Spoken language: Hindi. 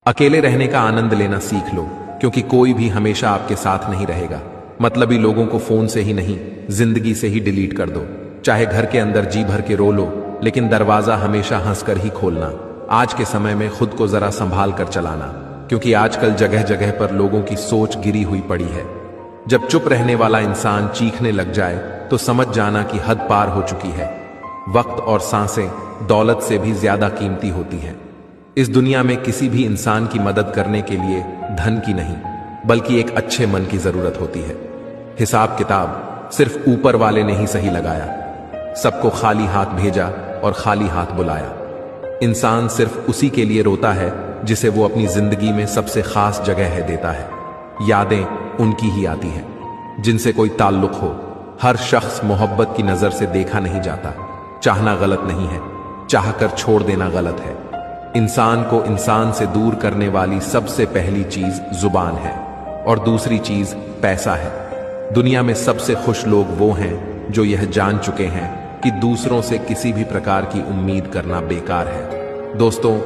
अकेले रहने का आनंद लेना सीख लो, क्योंकि कोई भी हमेशा आपके साथ नहीं रहेगा। मतलबी लोगों को फोन से ही नहीं, जिंदगी से ही डिलीट कर दो। चाहे घर के अंदर जी भर के रो लो, लेकिन दरवाजा हमेशा हंसकर ही खोलना। आज के समय में खुद को जरा संभाल कर चलाना, क्योंकि आजकल जगह जगह पर लोगों की सोच गिरी हुई पड़ी है। जब चुप रहने वाला इंसान चीखने लग जाए तो समझ जाना कि हद पार हो चुकी है। वक्त और सांसें दौलत से भी ज्यादा कीमती होती हैं। इस दुनिया में किसी भी इंसान की मदद करने के लिए धन की नहीं, बल्कि एक अच्छे मन की जरूरत होती है। हिसाब किताब सिर्फ ऊपर वाले ने ही सही लगाया। सबको खाली हाथ भेजा और खाली हाथ बुलाया। इंसान सिर्फ उसी के लिए रोता है जिसे वो अपनी जिंदगी में सबसे खास जगह है देता है। यादें उनकी ही आती हैं जिनसे कोई ताल्लुक हो। हर शख्स मोहब्बत की नजर से देखा नहीं जाता। चाहना गलत नहीं है, चाहकर छोड़ देना गलत है। इंसान को इंसान से दूर करने वाली सबसे पहली चीज जुबान है और दूसरी चीज पैसा है। दुनिया में सबसे खुश लोग वो हैं जो यह जान चुके हैं कि दूसरों से किसी भी प्रकार की उम्मीद करना बेकार है। दोस्तों,